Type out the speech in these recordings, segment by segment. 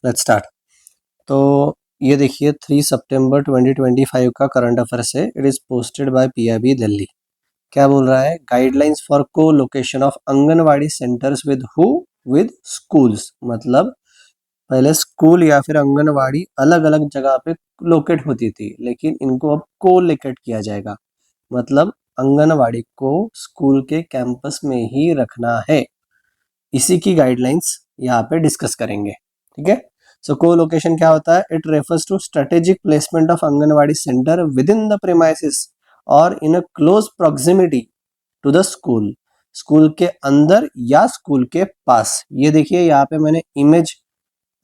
Let's start. तो ये देखिए 3 सितंबर 2025 का करंट अफेयर्स है। It is posted bye PIB Delhi. क्या बोल रहा है? Guidelines for co location of anganwadi centres with who? With schools. मतलब पहले स्कूल या फिर आंगनवाड़ी अलग अलग जगह पे लोकेट होती थी, लेकिन इनको अब को लोकेट किया जाएगा। मतलब आंगनवाड़ी को स्कूल के कैंपस में ही रखना है। इसी की गाइडलाइंस यहाँ पे डिस्कस करेंगे। ठीक है। सो को लोकेशन क्या होता है? It refers to strategic placement of anganwadi centre within the premises और in a close proximity to the school. School के अंदर या स्कूल के पास। ये देखिए यहाँ पे मैंने इमेज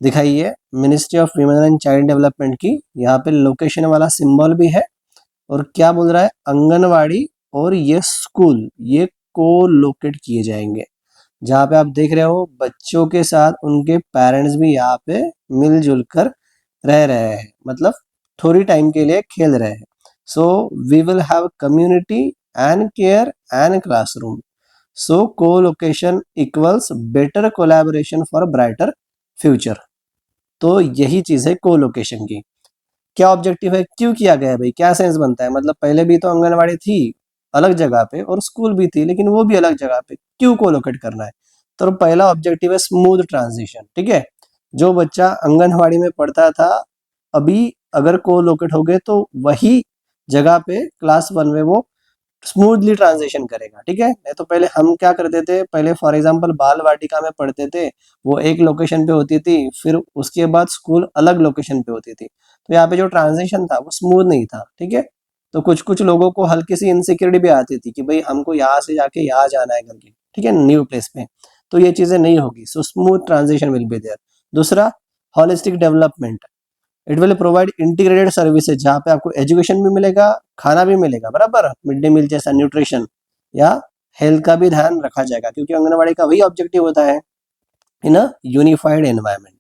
दिखाई है ministry of women and child development की। यहाँ पे लोकेशन वाला सिंबल भी है। और क्या बोल रहा है? आंगनवाड़ी और ये स्कूल ये को लोकेट किए जाएंगे। जहाँ पे आप देख रहे हो बच्चों के साथ उनके पेरेंट्स भी यहाँ पे मिलजुल कर रह रहे हैं, मतलब थोड़ी टाइम के लिए खेल रहे हैं। So we will have community and care and classroom. So co location equals better collaboration for brighter future. तो यही चीज है को लोकेशन की। क्या ऑब्जेक्टिव है? क्यों किया गया है भाई? क्या सेंस बनता है? मतलब पहले भी तो आंगनवाड़ी थी अलग जगह पे और स्कूल भी थी, लेकिन वो भी अलग जगह पे, क्यों कोलोकेट करना है? तो पहला ऑब्जेक्टिव है स्मूथ ट्रांजिशन। ठीक है। जो बच्चा आंगनवाड़ी में पढ़ता था अभी अगर कोलोकेट हो गए तो वही जगह पे क्लास 1 में वो स्मूथली ट्रांजिशन करेगा। ठीक है। नहीं तो पहले हम क्या करते थे, पहले फॉर एग्जांपल बाल वाटिका में पढ़ते थे, वो एक लोकेशन पे होती थी, फिर उसके बाद स्कूल अलग लोकेशन पे होती थी, तो यहाँ पे जो ट्रांजिशन था वो स्मूथ नहीं था। ठीक है। तो कुछ कुछ लोगों को हल्की सी इनसिक्योरिटी भी आती थी कि भाई हमको यहाँ से जाके यहाँ जाना है करके। ठीक है, न्यू प्लेस पे। तो ये चीजें नहीं होगी। So smooth transition will be there. दूसरा, holistic development. It will provide integrated services, जहाँ पे आपको एजुकेशन भी मिलेगा, खाना भी मिलेगा बराबर, मिड डे मील जैसा न्यूट्रिशन या हेल्थ का भी ध्यान रखा जाएगा, क्योंकि आंगनबाड़ी का वही ऑब्जेक्टिव होता है, इन अ यूनिफाइड एनवायरनमेंट।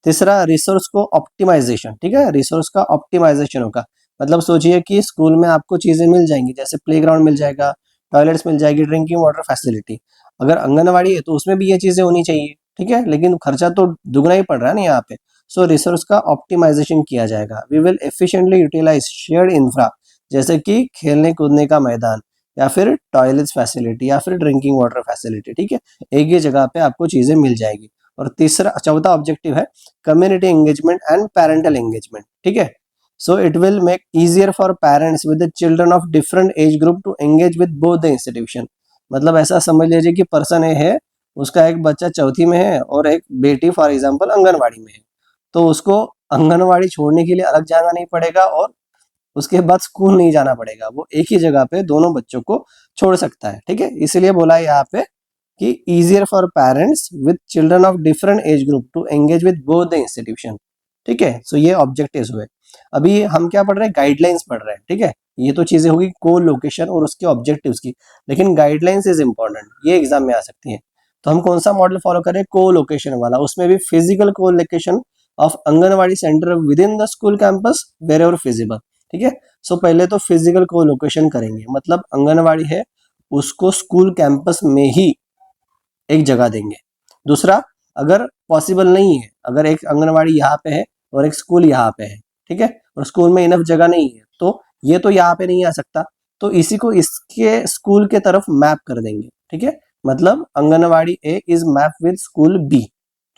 तीसरा, रिसोर्स को ऑप्टिमाइजेशन। ठीक है, रिसोर्स का ऑप्टिमाइजेशन होगा। मतलब सोचिए कि स्कूल में आपको चीजें मिल जाएंगी, जैसे प्लेग्राउंड मिल जाएगा, टॉयलेट्स मिल जाएगी, ड्रिंकिंग वाटर फैसिलिटी। अगर आंगनवाड़ी है तो उसमें भी ये चीजें होनी चाहिए। ठीक है, लेकिन खर्चा तो दुगना ही पड़ रहा है ना यहाँ पे। सो रिसोर्स का ऑप्टिमाइजेशन किया जाएगा। We will efficiently utilise shared infra, जैसे कि खेलने कूदने का मैदान या फिर टॉयलेट्स फैसिलिटी या फिर ड्रिंकिंग वाटर फैसिलिटी। ठीक है, एक ही जगह पे आपको चीजें मिल जाएगी। और तीसरा चौथा ऑब्जेक्टिव है community engagement and parental engagement. ठीक है। So it will make easier for parents with the children of different age group to engage with both the institution. मतलब ऐसा समझ लीजिए कि पर्सन ए है, उसका एक बच्चा चौथी में है और एक बेटी फॉर एग्जाम्पल आंगनवाड़ी में है, तो उसको आंगनवाड़ी छोड़ने के लिए अलग जाना नहीं पड़ेगा और उसके बाद स्कूल नहीं जाना पड़ेगा। वो एक ही जगह पे दोनों बच्चों को छोड़ सकता है। ठीक है, इसलिए बोला है यहाँ पे कि easier for parents with children of different age group to engage with both the institution। ठीक है, सो ये ऑब्जेक्टिव्स हुए। अभी हम क्या पढ़ रहे हैं? गाइडलाइंस पढ़ रहे हैं। ठीक है, ये तो चीजें होगी को लोकेशन और उसके ऑब्जेक्टिव्स की, लेकिन गाइडलाइंस इज इंपॉर्टेंट, ये एग्जाम में आ सकती है। तो हम कौन सा मॉडल फॉलो करें? को लोकेशन वाला। उसमें भी physical colocation of anganwadi centre within the school campus wherever feasible. ठीक है, सो पहले तो फिजिकल को लोकेशन करेंगे, मतलब आंगनवाड़ी है उसको स्कूल कैंपस में ही एक जगह देंगे। दूसरा, अगर पॉसिबल नहीं है, अगर एक आंगनवाड़ी यहाँ पे है और एक स्कूल यहाँ पे है, ठीक है, और स्कूल में इनफ जगह नहीं है, तो ये तो यहाँ पे नहीं आ सकता, तो इसी को इसके स्कूल के तरफ मैप कर देंगे। ठीक है, मतलब anganwadi A is map with school B.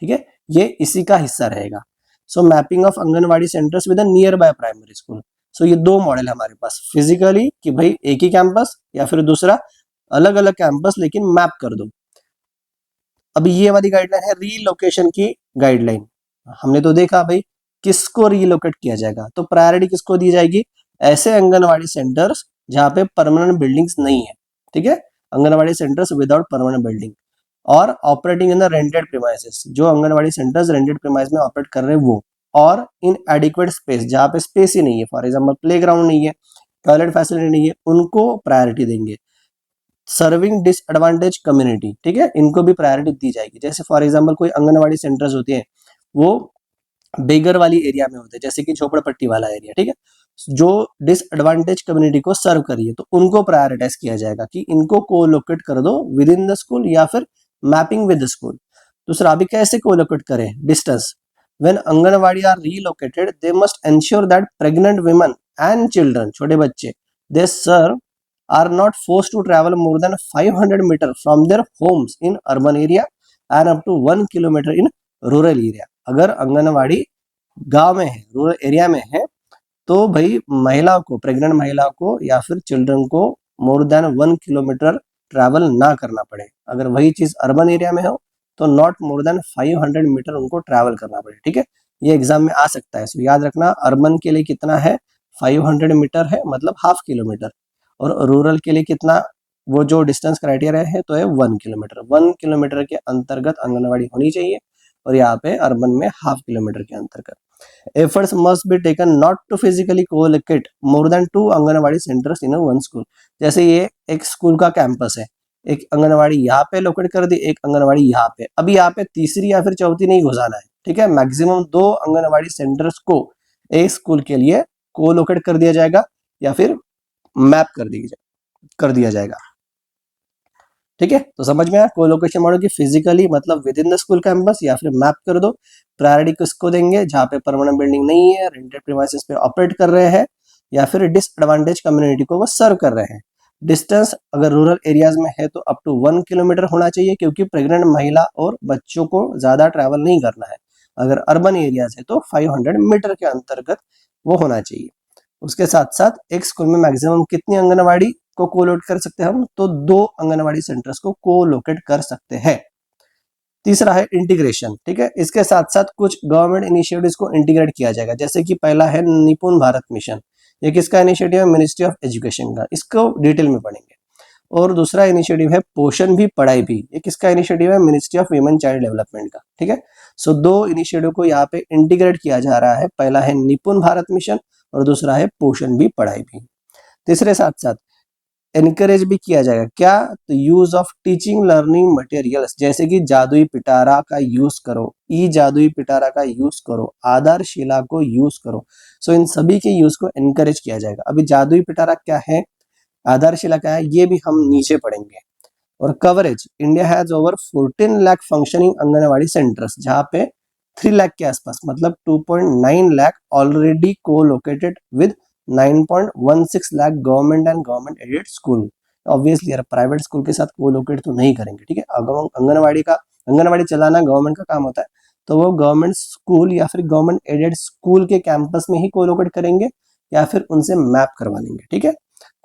ठीक है, ये इसी का हिस्सा रहेगा। So mapping of anganwadi centres with a nearby primary school. So ये दो मॉडल है हमारे पास, फिजिकली कि भाई एक ही कैंपस, या फिर दूसरा अलग अलग कैंपस लेकिन मैप कर दो। अभी ये वाली गाइडलाइन है रीलोकेशन की गाइडलाइन। हमने तो देखा भाई किसको रीलोकेट किया जाएगा, तो प्रायोरिटी किसको दी जाएगी? ऐसे आंगनवाड़ी सेंटर्स जहाँ पे परमानेंट बिल्डिंग्स नहीं है। ठीक है, anganwadi centres without permanent building और operating in the rented premises. जो आंगनवाड़ी सेंटर्स रेंटेड प्रीमाइस में ऑपरेट कर रहे हैं वो, और इन एडिक्वेट स्पेस, जहाँ पे स्पेस ही नहीं है, फॉर एग्जाम्पल प्ले ग्राउंड नहीं है, टॉयलेट फैसिलिटी नहीं है, उनको प्रायोरिटी देंगे। सर्विंग डिसएडवांटेज कम्युनिटी, ठीक है, इनको भी प्रायोरिटी दी जाएगी। जैसे फॉर एग्जांपल कोई आंगनवाड़ी सेंटर्स होते हैं वो बेगर वाली एरिया में होते हैं, जैसे कि झोपड़पट्टी वाला एरिया। ठीक है, जो डिसएडवांटेज कम्युनिटी को सर्व करिए, तो उनको प्रायोरिटाइज किया जाएगा कि इनको कोलोकेट कर दो विद इन द स्कूल या फिर मैपिंग विद द स्कूल। दूसरा, अभी कैसे कोलोकेट करें? Distance When Anganwadi are relocated, they must ensure that pregnant women and children, छोटे बच्चे, they serve are not forced to travel more than 500 meters from their homes in urban area and up to 1 kilometer in rural area. अगर आंगनवाड़ी गांव में है, rural area में है, तो भाई महिलाओं को, प्रेग्नेंट महिलाओं को या फिर चिल्ड्रन को मोर देन 1 किलोमीटर ट्रैवल ना करना पड़े. अगर वही चीज अर्बन एरिया में हो तो नॉट मोर देन 500 मीटर उनको ट्रैवल करना पड़े. ठीक है, ये एग्जाम में आ सकता है. सो याद रखना, अर्बन के लिए कितना है, 500 मीटर है, मतलब हाफ किलोमीटर, और रूरल के लिए कितना, वो जो डिस्टेंस क्राइटेरिया है तो है 1 किलोमीटर. 1 किलोमीटर के अंतर्गत आंगनवाड़ी होनी चाहिए, और यहाँ पे अर्बन में हाफ किलोमीटर के अंतर्गत. Efforts must be taken not to physically co-locate more than 2 anganwadi centres in one school. जैसे ये एक स्कूल का कैंपस है, एक आंगनवाड़ी यहाँ पे लोकेट कर दी, एक आंगनवाड़ी यहाँ पे. अभी यहाँ पे तीसरी या फिर चौथी नहीं घुसाना है. ठीक है, मैक्सिमम 2 आंगनवाड़ी सेंटर्स को एक स्कूल के लिए को लोकेट कर दिया जाएगा या फिर मैप कर दिया जाएगा. ठीक है, तो समझ में आया. कोलोकेशन मॉडल की फिजिकली मतलब with in the school campus या फिर मैप कर दो. प्रायोरिटी किसको देंगे, जहाँ पे परमानेंट बिल्डिंग नहीं है, रेंटेड प्रीमाइसेस पे ऑपरेट कर रहे हैं, या फिर डिसएडवांटेज कम्युनिटी को वो सर्व कर रहे हैं. डिस्टेंस अगर रूरल एरियाज में है तो अप टू 1 किलोमीटर होना चाहिए, क्योंकि प्रेग्नेंट महिला और बच्चों को ज्यादा ट्रैवल नहीं करना है. अगर अर्बन एरियाज है तो 500 मीटर के अंतर्गत वो होना चाहिए. उसके साथ साथ एक स्कूल में मैक्सिमम कितनी आंगनवाड़ी को कोलोकेट कर सकते हैं हम, तो 2 आंगनवाड़ी सेंटर्स को कोलोकेट कर सकते हैं. तीसरा है इंटीग्रेशन. ठीक है, इसके साथ साथ कुछ गवर्नमेंट इनिशिएटिव्स को इंटीग्रेट किया जाएगा. जैसे कि पहला है निपुण भारत मिशन. ये किसका इनिशिएटिव है, मिनिस्ट्री ऑफ एजुकेशन का. इसको डिटेल में पढ़ेंगे. और दूसरा इनिशिएटिव है पोषण भी पढ़ाई भी. ये किसका इनिशिएटिव है, ministry of women child development का. ठीक है, सो 2 इनिशिएटिव को यहाँ पे इंटीग्रेट किया जा रहा है. पहला है निपुण भारत मिशन और दूसरा है पोषण भी पढ़ाई भी. तीसरे साथ साथ एनकरेज भी किया जाएगा क्या, तो use of teaching learning materials, जैसे कि जादुई पिटारा का यूज करो, ई जादुई पिटारा का यूज करो, आधारशिला को यूज करो. सो इन सभी के यूज को एनकरेज किया जाएगा. अभी जादुई पिटारा क्या है, आधारशिला क्या है, ये भी हम नीचे पढ़ेंगे. और coverage, India has over 14 lakh functioning anganwadi centres, जहाँ पे 3 लाख के आसपास मतलब 2.9 lakh already co located with 9.16 lakh government and government aided school. Obviously यार प्राइवेट स्कूल के साथ को लोकेट तो नहीं करेंगे. ठीक है, आंगनवाड़ी चलाना गवर्नमेंट का काम होता है, तो वो गवर्नमेंट स्कूल या फिर गवर्नमेंट एडेड स्कूल के कैंपस में ही को लोकेट करेंगे या फिर उनसे मैप करवा लेंगे. ठीक है,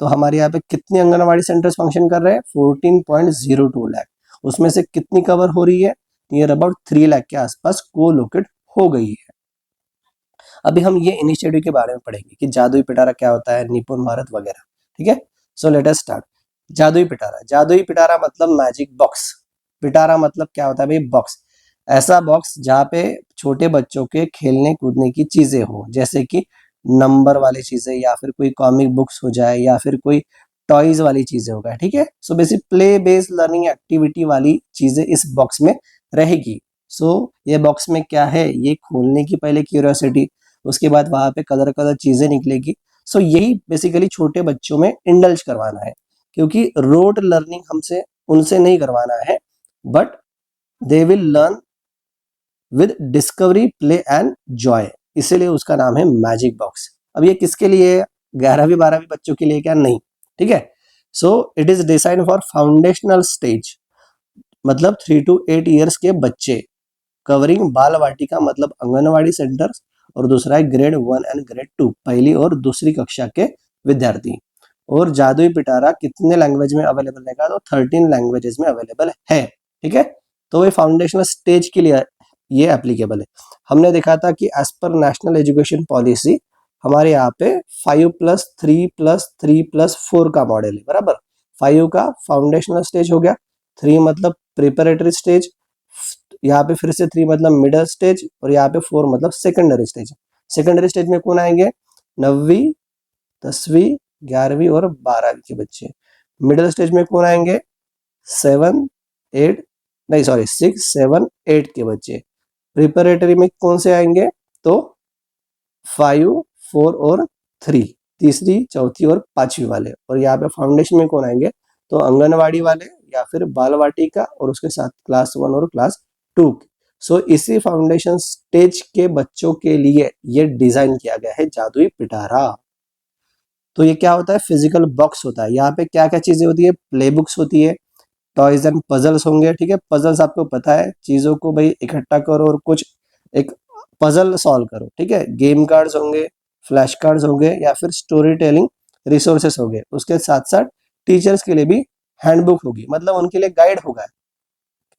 तो हमारे यहाँ पे कितने आंगनवाड़ी सेंटर्स फंक्शन कर रहे हैं, 14.02 लाख. उसमें से कितनी कवर हो रही है, नियर अबाउट 3 लाख के आसपास को लोकेट हो गई है. अभी हम ये इनिशिएटिव के बारे में पढ़ेंगे कि जादुई पिटारा क्या होता है, निपुण भारत वगैरह. ठीक है, सो लेट अस स्टार्ट. जादुई पिटारा. जादुई पिटारा मतलब मैजिक बॉक्स. पिटारा मतलब क्या होता है भाई, बॉक्स. ऐसा बॉक्स जहाँ पे छोटे बच्चों के खेलने कूदने की चीजें हो, जैसे कि नंबर वाली चीजें या फिर कोई कॉमिक बुक्स हो जाए या फिर कोई टॉयज वाली चीजें होगा. ठीक है, so basic play based learning activity वाली चीजें इस बॉक्स में रहेगी. सो ये बॉक्स में क्या है, ये खोलने की पहले क्यूरियोसिटी, उसके बाद वहां पे कलर कलर चीजें निकलेगी. सो यही बेसिकली छोटे बच्चों में इंडल्ज करवाना है, क्योंकि रोड लर्निंग हमसे उनसे नहीं करवाना है, but they will learn with discovery play and Joy. इसीलिए उसका नाम है मैजिक बॉक्स. अब ये किसके लिए, 11वीं 12वीं बच्चों के लिए क्या, नहीं. ठीक है, so it is design for foundational stage, मतलब 3 to 8 ईयर्स के बच्चे, कवरिंग बाल वाटिका मतलब आंगनवाड़ी सेंटर्स, और दूसरा है ग्रेड 1 एंड ग्रेड 2, पहली और दूसरी कक्षा के विद्यार्थी. और जादुई पिटारा कितने लैंग्वेज में अवेलेबल रहेगा, तो 13 लैंग्वेजेस में अवेलेबल है. ठीक है, तो ये फाउंडेशनल स्टेज के लिए ये एप्लीकेबल है. हमने देखा था कि as per national education policy हमारे यहाँ पे 5+3+3+4 का मॉडल है. बराबर, 5 का फाउंडेशनल स्टेज हो गया, 3 मतलब प्रिपरेटरी स्टेज, यहाँ पे फिर से 3 मतलब मिडिल स्टेज, और यहाँ पे 4 मतलब सेकेंडरी स्टेज. सेकेंडरी स्टेज में कौन आएंगे, 9वीं 10वीं 11वीं और 12वीं के बच्चे. मिडिल स्टेज में कौन आएंगे, 7 8 नहीं सॉरी 6 7 8 के बच्चे. प्रिपरेटरी में कौन से आएंगे, तो 5 4 और 3, तीसरी चौथी और 5वीं वाले. और यहाँ पे फाउंडेशन में कौन आएंगे, तो आंगनवाड़ी वाले या फिर बाल वाटिका और उसके साथ क्लास 1 और क्लास 2. सो इसी फाउंडेशन स्टेज के बच्चों के लिए ये डिजाइन किया गया है जादुई पिटारा। तो ये क्या होता है, फिजिकल बॉक्स होता है। यहाँ पे क्या क्या चीजें होती है, प्ले बुक्स होती है, टॉयज एंड पजल्स होंगे, ठीक है। पजल्स आपको पता है, चीजों को भाई इकट्ठा करो और कुछ एक पजल सॉल्व करो, ठीक है। गेम कार्ड्स होंगे, फ्लैश कार्ड्स होंगे, या फिर स्टोरी टेलिंग रिसोर्सेस होंगे। उसके साथ साथ टीचर्स के लिए भी हैंडबुक होगी, मतलब उनके लिए गाइड होगा,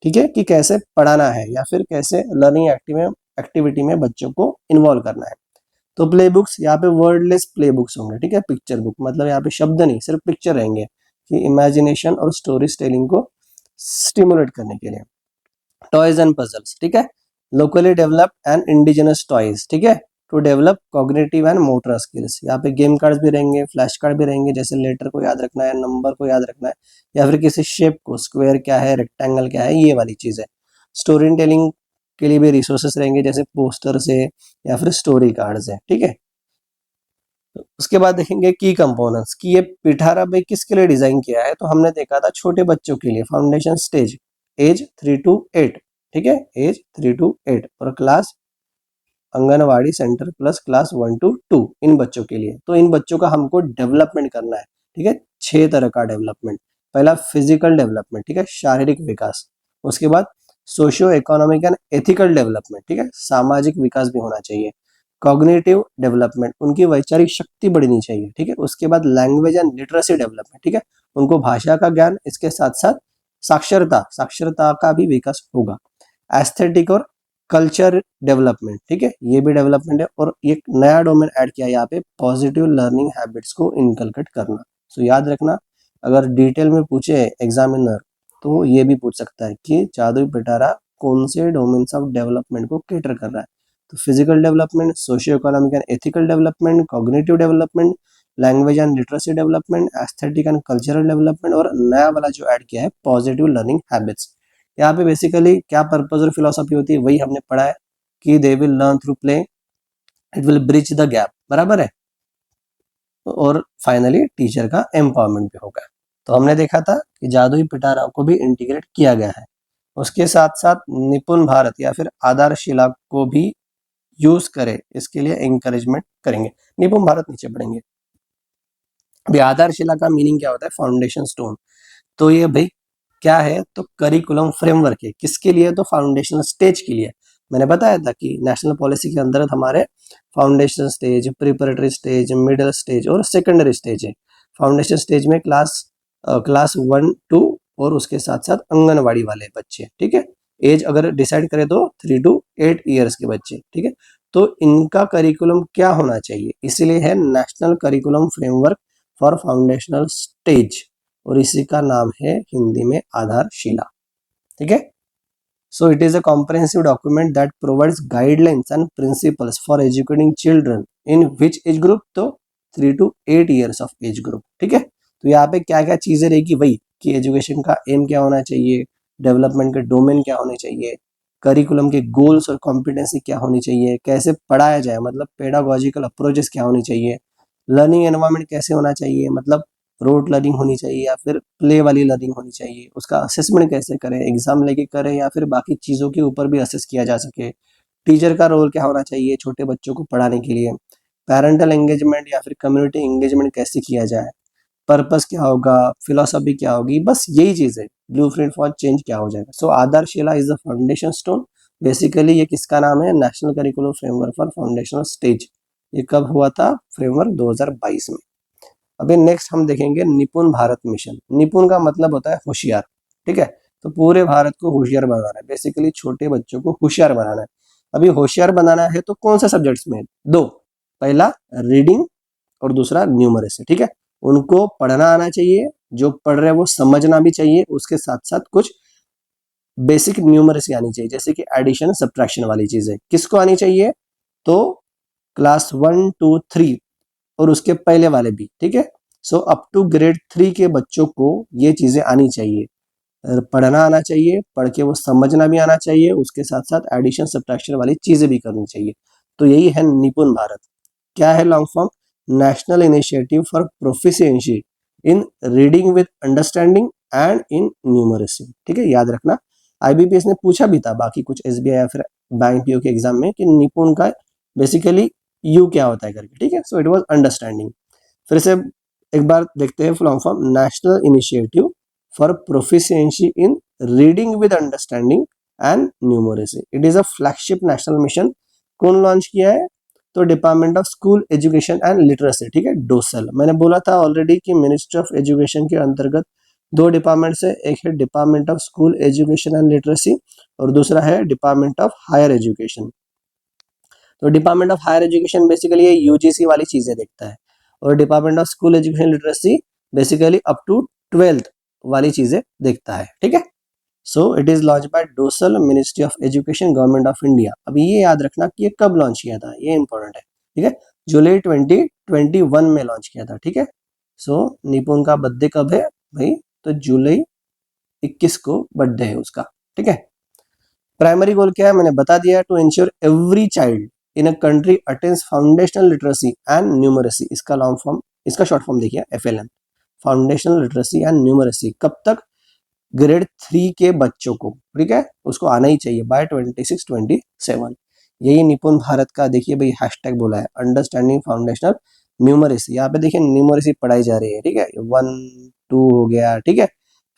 ठीक है, कि कैसे पढ़ाना है या फिर कैसे लर्निंग एक्टिविटी में बच्चों को इन्वॉल्व करना है। तो प्ले बुक्स, यहाँ पे वर्डलेस प्ले बुक्स होंगे, ठीक है। पिक्चर बुक मतलब यहाँ पे शब्द नहीं, सिर्फ पिक्चर रहेंगे कि इमेजिनेशन और स्टोरी टेलिंग को स्टिमुलेट करने के लिए। टॉयज एंड पजल्स, ठीक है। Locally developed and indigenous toys, ठीक है, to develop cognitive and motor skills. यहाँ पे गेम कार्ड्स भी रहेंगे, फ्लैश कार्ड भी रहेंगे, जैसे लेटर को याद रखना है, नंबर को याद रखना है, या फिर किसी शेप को, स्क्वायर क्या है, रेक्टेंगल क्या है, ये वाली चीज है। स्टोरी टेलिंग के लिए भी रिसोर्सेस रहेंगे, जैसे पोस्टर्स है या फिर स्टोरी कार्ड्स है, ठीक है। उसके बाद देखेंगे की कंपोनेंट्स कि ये पिठारा भाई किसके लिए डिजाइन किया है। तो हमने देखा था छोटे बच्चों के लिए, फाउंडेशन स्टेज, एज 3 to 8, ठीक है, एज 3 to 8, और class anganwadi centre plus class 1 to 2 इन बच्चों के लिए। तो इन बच्चों का हमको डेवलपमेंट करना है, ठीक है। 6 तरह का डेवलपमेंट। पहला फिजिकल डेवलपमेंट, ठीक है, शारीरिक विकास। उसके बाद socio economic and ethical development, ठीक है, सामाजिक विकास भी होना चाहिए। कॉग्निटिव डेवलपमेंट, उनकी वैचारिक शक्ति बढ़नी चाहिए, ठीक है। उसके बाद लैंग्वेज एंड लिटरेसी डेवलपमेंट, ठीक है, उनको भाषा का ज्ञान, इसके साथ साथ साक्षरता, साक्षरता का भी विकास होगा। एस्थेटिक और कल्चर डेवलपमेंट, ठीक है, ये भी डेवलपमेंट है। और एक नया डोमेन ऐड किया यहाँ पे, पॉजिटिव लर्निंग हैबिट्स को इनकलकेट करना। सो याद रखना, अगर डिटेल में पूछे एग्जामिनर तो ये भी पूछ सकता है कि जादुई पिटारा कौन से डोमेन्स ऑफ डेवलपमेंट को कैटर कर रहा है। तो physical development, socio economic and ethical development, cognitive development, language and literacy development, aesthetic and cultural development, और नया वाला जो ऐड किया है, पॉजिटिव लर्निंग हैबिट्स। यहाँ पे बेसिकली क्या पर्पज और फिलोसफी होती है, वही हमने पढ़ा है कि they will learn through play, it will bridge the gap, बराबर है। और फाइनली टीचर का एम्पावरमेंट भी होगा। तो हमने देखा था कि जादुई पिटारा को भी इंटीग्रेट किया गया है। उसके साथ साथ निपुण भारत या फिर आधारशिला को भी यूज करे, इसके लिए एंकरेजमेंट करेंगे। निपुण भारत नीचे पढ़ेंगे। अभी आधारशिला का मीनिंग क्या होता है, फाउंडेशन स्टोन। तो ये भाई क्या है, तो करिकुलम फ्रेमवर्क है, किसके लिए, तो फाउंडेशनल स्टेज के लिए। मैंने बताया था कि नेशनल पॉलिसी के अंदर हमारे foundation stage, preparatory stage, middle stage और सेकेंडरी स्टेज है। फाउंडेशन स्टेज में क्लास 1 2 और उसके साथ साथ आंगनवाड़ी वाले बच्चे, ठीक है। एज अगर डिसाइड करें तो 3 to 8 ईयर्स के बच्चे, ठीक है। तो इनका करिकुलम क्या होना चाहिए, इसलिए है national curriculum framework for foundational stage, और इसी का नाम है हिंदी में आधारशिला, ठीक है। So it is a comprehensive document that provides guidelines and principles for educating children in which age group, तो 3 to 8 years of age group, ठीक है। तो यहाँ पे क्या क्या चीजें रहेगी वही, कि एजुकेशन का एम क्या होना चाहिए, डेवलपमेंट के डोमेन क्या होने चाहिए, करिकुलम के गोल्स और कॉम्पिटेंसी क्या होनी चाहिए, कैसे पढ़ाया जाए, मतलब पेडागोजिकल अप्रोचेस क्या होनी चाहिए, लर्निंग एनवायरनमेंट कैसे होना चाहिए, मतलब रोड लर्निंग होनी चाहिए या फिर प्ले वाली लर्निंग होनी चाहिए, उसका असेसमेंट कैसे करें, एग्जाम लेके करें या फिर बाकी चीज़ों के ऊपर भी असेस किया जा सके, टीचर का रोल क्या होना चाहिए छोटे बच्चों को पढ़ाने के लिए, पेरेंटल एंगेजमेंट या फिर कम्युनिटी एंगेजमेंट कैसे किया जाए, पर्पस क्या होगा, फिलोसफी क्या होगी, बस यही चीज़ है। ब्लूप्रिंट फॉर चेंज क्या हो जाएगा। सो आधारशिला is the foundation stone. Basically ये किसका नाम है, national curriculum framework for foundational stage. ये कब हुआ था, फ्रेमवर्क 2022 में। अभी नेक्स्ट हम देखेंगे निपुण भारत मिशन। निपुण का मतलब होता है होशियार, ठीक है। तो पूरे भारत को होशियार बनाना है, बेसिकली छोटे बच्चों को होशियार बनाना है। अभी होशियार बनाना है तो कौन से सब्जेक्ट्स में, दो, पहला रीडिंग और दूसरा न्यूमरेसी, ठीक है। उनको पढ़ना आना चाहिए, जो पढ़ रहे हैं वो समझना भी चाहिए, उसके साथ साथ कुछ बेसिक न्यूमरेसी आनी चाहिए, जैसे कि एडिशन सब्ट्रैक्शन वाली चीजें किसको आनी चाहिए, तो क्लास 1 to 3 और उसके पहले वाले भी, ठीक है। सो अप टू ग्रेड 3 के बच्चों को ये चीजें आनी चाहिए, पढ़ना आना चाहिए, पढ़ के वो समझना भी आना चाहिए, उसके साथ साथ एडिशन सब्ट्रैक्शन वाली चीजें भी करनी चाहिए। तो यही है निपुण भारत। क्या है long form, national initiative for proficiency in reading with understanding and in numeracy, ठीक है, याद रखना। IBPS ने पूछा भी था बाकी कुछ SBI या फिर बैंक पीओ के एग्जाम में कि निपुण का बेसिकली यू क्या होता है करके, ठीक है। So it was understanding. फिर से एक बार देखते हैं full form, national initiative for proficiency in reading with understanding and numeracy. It is a flagship national mission. कौन लॉन्च किया है? तो department of school education and literacy, ठीक है, डोसल। मैंने बोला था ऑलरेडी कि मिनिस्ट्री ऑफ एजुकेशन के अंतर्गत दो डिपार्टमेंट्स है, एक है department of school education and literacy और दूसरा है डिपार्टमेंट ऑफ हायर एजुकेशन। तो department of higher education basically ये यूजीसी वाली चीजें देखता है और department of school education literacy basically up to 12th वाली चीजें देखता है, ठीक है। So it is launch by DoSEL, ministry of education, government of India. अभी ये याद रखना कि ये कब लॉन्च किया था, ये इंपॉर्टेंट है, ठीक है। जुलाई 2021 में लॉन्च किया था, ठीक है। सो निपुण का बर्थडे कब है भाई? तो जुलाई 21 को बर्थडे है उसका, ठीक है। प्राइमरी गोल क्या है मैंने बता दिया, to ensure every child in a country attains foundational literacy and numeracy. इसका लॉन्ग फॉर्म, इसका शॉर्ट फॉर्म देखिए FLN, foundational literacy and numeracy. कब तक? ग्रेड 3 के बच्चों को, ठीक है, उसको आना ही चाहिए बाय 26-27। यही निपुण भारत का देखिए भाई हैशटैग बोला है, अंडरस्टैंडिंग फाउंडेशनल न्यूमरेसी। यहाँ पे देखिए न्यूमरेसी पढ़ाई जा रही है, ठीक है, 1 2 हो गया, ठीक है।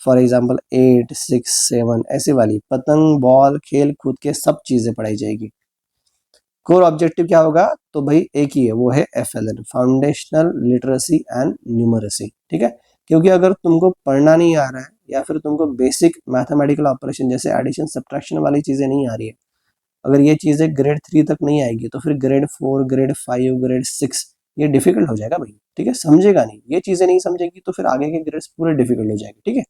फॉर एग्जाम्पल 8 6 7 ऐसे वाली पतंग, बॉल, खेल कूद के सब चीजें पढ़ाई जाएगी। कोर ऑब्जेक्टिव क्या होगा? तो भाई एक ही है, वो है FLN, foundational literacy and numeracy, ठीक है। क्योंकि अगर तुमको पढ़ना नहीं आ रहा है या फिर तुमको बेसिक मैथमेटिकल ऑपरेशन जैसे एडिशन सब्ट्रैक्शन वाली चीजें नहीं आ रही है, अगर ये चीजें ग्रेड 3 तक नहीं आएगी तो फिर ग्रेड 4, ग्रेड 5, ग्रेड 6 ये डिफिकल्ट हो जाएगा भाई, ठीक है, समझेगा नहीं, ये चीजें नहीं समझेगी तो फिर आगे के ग्रेड्स पूरे डिफिकल्ट हो जाएंगे, ठीक है।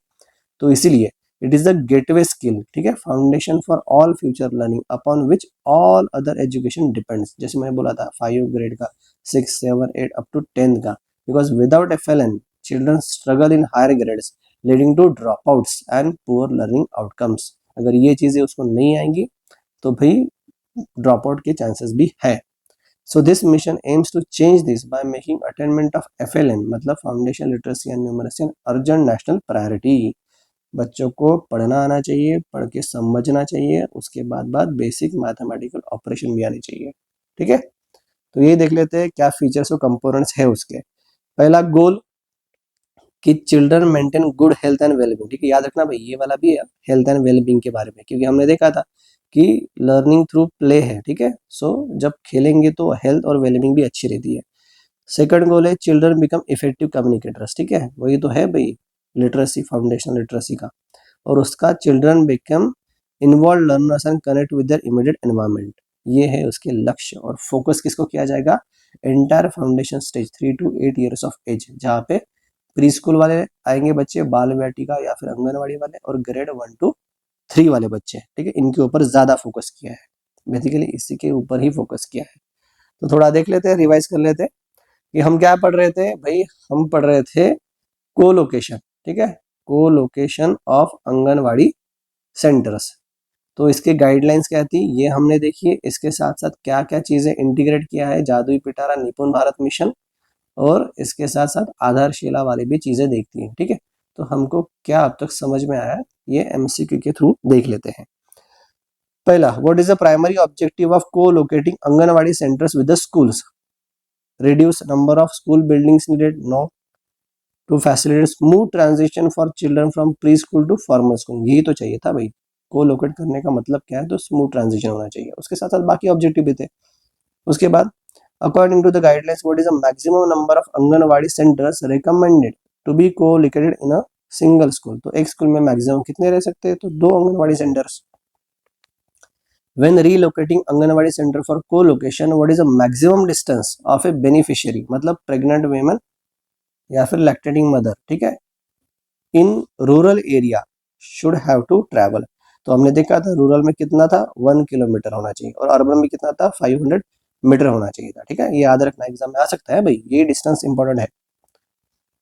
तो इसीलिए it is the gateway skill, ठीक है, foundation for all future learning upon which all other education depends. जैसे मैंने बोला था 5 ग्रेड का, 6 7 8 अप टू 10th का, because without FLN children struggle in higher grades leading to dropouts and poor learning outcomes. अगर ये चीजें उसको नहीं आएंगी तो भाई ड्रॉप आउट के चांसेस भी है। So this mission aims to change this by making attainment of FLN मतलब foundation literacy and numeracy urgent national priority. बच्चों को पढ़ना आना चाहिए, पढ़ के समझना चाहिए, उसके बाद बेसिक मैथमेटिकल ऑपरेशन भी आनी चाहिए, ठीक है। तो ये देख लेते हैं क्या फीचर्स और कंपोनेंट्स है उसके। पहला गोल कि children maintain good health and wellbeing, ठीक है, याद रखना भाई ये वाला भी है हेल्थ एंड वेलबींग के बारे में, क्योंकि हमने देखा था कि लर्निंग थ्रू प्ले है, ठीक है। सो जब खेलेंगे तो हेल्थ और वेलबींग भी अच्छी रहती है। सेकंड गोल है चिल्ड्रन बिकम इफेक्टिव कम्युनिकेटर्स, ठीक है, वही तो है भाई लिटरेसी, फाउंडेशनल लिटरेसी का। और उसका children become involve learners and connect with their immediate environment, ये है उसके लक्ष्य। और फोकस किसको किया जाएगा? Entire foundation stage 3 to 8 years of age, जहाँ पे प्री स्कूल वाले आएंगे बच्चे, बाल वाटिका या फिर आंगनवाड़ी वाले, और ग्रेड 1 to 3 वाले बच्चे, ठीक है, इनके ऊपर ज्यादा फोकस किया है, बेसिकली इसी के ऊपर ही फोकस किया है। तो थोड़ा देख लेते हैं, रिवाइज कर लेते हैं कि हम क्या पढ़ रहे थे भाई। हम पढ़ रहे थे को लोकेशन, ठीक है, colocation of anganwadi centres. तो इसके गाइडलाइंस क्या थी ये हमने देखी है, इसके साथ साथ क्या क्या चीजें इंटीग्रेट किया है जादुई पिटारा निपुण भारत मिशन, और इसके साथ साथ आधारशिला वाली भी चीजें देखती हैं, ठीक है। तो हमको क्या अब तक समझ में आया ये MCQ के थ्रू देख लेते हैं। पहला, what is the primary objective of co locating anganwadi centres with the schools? Reduce number of school buildings needed, no. To facilitate smooth transition for children from preschool to formal school, यही तो चाहिए था भाई, को locate करने का मतलब क्या है, तो स्मूथ ट्रांजिशन होना चाहिए। उसके साथ साथ बाकी ऑब्जेक्टिव भी थे। उसके बाद according to the guidelines what is the maximum number of anganwadi centres recommended to be co located in a single school? तो एक स्कूल में मैक्सिमम कितने रह सकते हैं? तो 2 anganwadi centres. When relocating anganwadi centre for co location what is the maximum distance of a beneficiary मतलब pregnant women या फिर लैक्टेटिंग मदर, ठीक है, in rural area should have to travel? तो हमने देखा था रूरल में कितना था, 1 किलोमीटर होना चाहिए, और अर्बन में कितना था, 500 मीटर होना चाहिए था, ठीक है। ये याद रखना, एग्जाम में आ सकता है भाई, ये डिस्टेंस इंपॉर्टेंट है।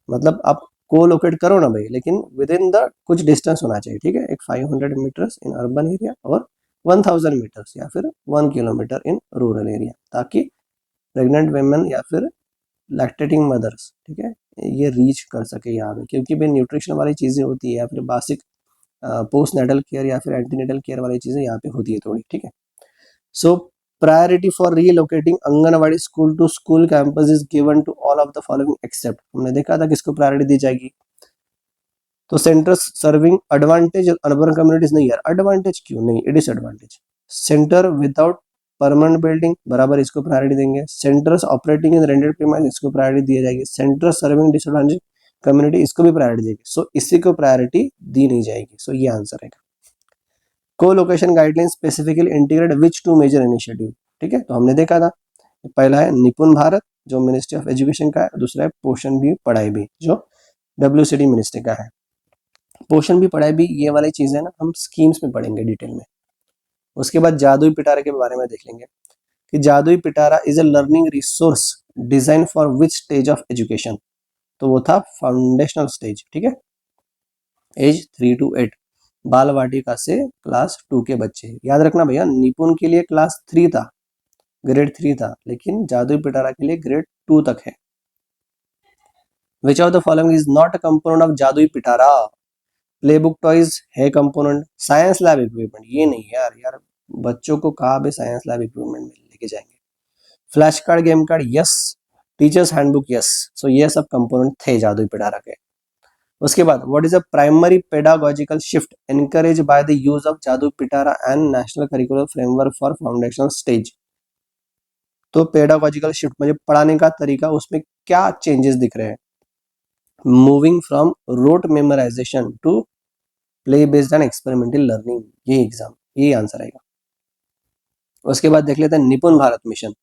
मतलब आप को लोकेट करो ना भाई, लेकिन विद इन द कुछ डिस्टेंस होना चाहिए, ठीक है। एक 500 मीटर्स इन अर्बन एरिया और 1000 मीटर्स या फिर 1 किलोमीटर इन रूरल एरिया, ताकि प्रेग्नेंट वेमेन या फिर लैक्टेटिंग मदर्स, ठीक है, ये रीच कर सके यहाँ पे, क्योंकि भाई न्यूट्रिशन वाली चीज़ें होती है या फिर बेसिक पोस्ट नेटल केयर या फिर एंटीनेटल केयर वाली चीज़ें यहाँ पे होती है थोड़ी, ठीक है। So priority for relocating anganwadi school to school campus is given to all of the following except, हमने देखा था किसको प्रायोरिटी दी जाएगी, तो centres serving advantage urban communities नहीं यार, एडवांटेज क्यों नहीं, disadvantage. Centre without permanent building बराबर इसको प्रायोरिटी देंगे। Centres operating in rented premise इसको प्रायोरिटी दी जाएगी। सेंटर सर्विंग डिसएडवांटेज कम्युनिटी इसको भी प्रायोरिटी देगी। सो इसी को प्रायोरिटी दी नहीं जाएगी। सो ये आंसर है। Colocation guideline specifically integrate which two major initiative, ठीक है, तो हमने देखा था पहला है निपुण भारत जो मिनिस्ट्री ऑफ एजुकेशन का है, दूसरा है पोषण भी पढ़ाई भी जो WCD मिनिस्ट्री का है। पोषण भी पढ़ाई भी ये वाली चीजें ना हम स्कीम्स में पढ़ेंगे डिटेल में। उसके बाद जादुई पिटारा के बारे में देख लेंगे कि जादुई पिटारा is a learning resource design for which stage of education, तो वो था फाउंडेशनल स्टेज, ठीक है, एज 3 to 8, बाल वाटिका से क्लास 2 के बच्चे। याद रखना भैया निपुण के लिए क्लास 3 था, ग्रेड 3 था, लेकिन जादुई पिटारा के लिए ग्रेड 2 तक है। Which of the following is not a component of जादुई पिटारा, प्ले बुक टॉयज है कंपोनेंट, साइंस लैब इक्विपमेंट ये नहीं यार बच्चों को कहाँ भी साइंस लैब इक्विपमेंट में लेके जाएंगे। Flash card game card yes, teachers handbook yes, so ये सब कंपोनेंट थे जादुई पिटारा के। उसके बाद what is a primary pedagogical shift encourage by the use of Jadu Pitara and national curricular framework for foundational stage, तो पेडागोजिकल शिफ्ट मतलब पढ़ाने का तरीका, उसमें क्या चेंजेस दिख रहे हैं, moving from rote memorisation to play based and experimental learning, ये एग्जाम ये आंसर आएगा। उसके बाद देख लेते हैं NIPUN Bharat mission.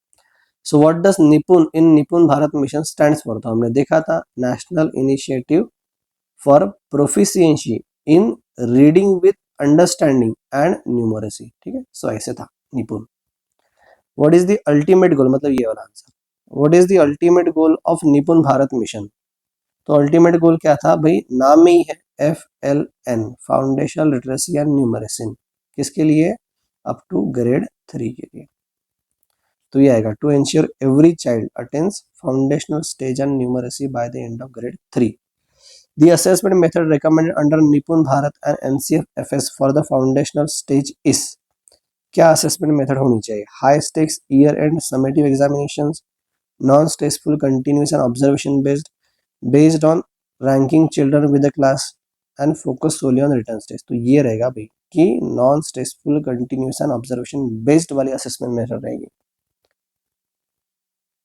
So what does NIPUN in निपुण भारत मिशन स्टैंड्स फॉर, तो हमने देखा था national initiative for proficiency in reading with understanding and numeracy, ठीक है, सो ऐसे था निपुण। What is the ultimate goal, मतलब ये वाला answer, what is the ultimate goal of निपुण भारत मिशन, तो अल्टीमेट गोल क्या था भाई, नाम में ही है FLN foundational literacy and numeracy, किसके लिए, अप टू ग्रेड 3 के लिए, तो ये आएगा to ensure every child attains foundational stage and numeracy by the end of grade 3। The assessment method recommended under Nipun Bharat and NCFS for the foundational stage is, क्या assessment method होनी चाहिए, high stakes year end summative examinations, non stressful continuous and observation based on ranking children with the class and focus solely on return stage, तो ये रहेगा भाई कि non stressful continuous and observation based वाली assessment method रहेगी।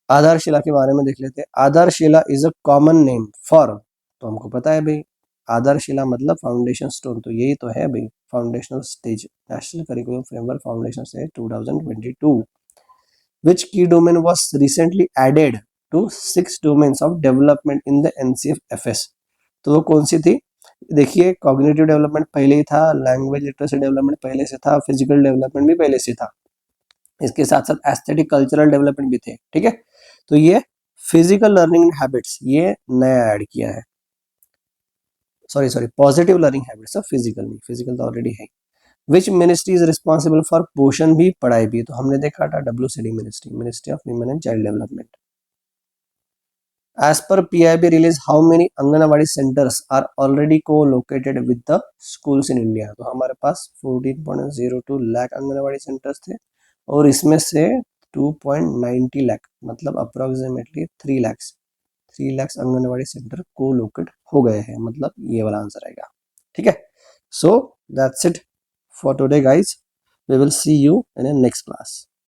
आधारशिला के बारे में देख लेते हैं। Aadharshila is a common name for, तो हमको पता है भाई आधारशिला मतलब फाउंडेशन स्टोन, तो यही तो है भाई foundational stage, national curriculum framework foundation stage 2022। Which की domain was recently added to 6 domains of development in the NCFS, तो वो कौन सी थी, देखिए कॉग्निटिव डेवलपमेंट पहले ही था, लैंग्वेज लिटरेसी डेवलपमेंट पहले से था, फिजिकल डेवलपमेंट भी पहले से था, इसके साथ साथ एस्थेटिक कल्चरल डेवलपमेंट भी थे, ठीक है, तो ये फिजिकल लर्निंग हैबिट्स ये नया ऐड किया है, sorry positive learning habits of physical नहीं, फिजिकल तो ऑलरेडी है। Which ministry is responsible for पोषण भी पढ़ाई भी, तो हमने देखा था WCD ministry, ministry of women and child development. As पर PIB release how many anganwadi centres are already co located with the schools in India, तो हमारे पास 14.02 लाख अंगनवाड़ी सेंटर्स थे और इसमें से 2.90 लाख मतलब अप्रोक्सीमेटली 3 लाख आंगनवाड़ी सेंटर को लोकेट हो गए हैं, मतलब ये वाला आंसर आएगा, ठीक है। So that's it for today guys, we will see you in a next class.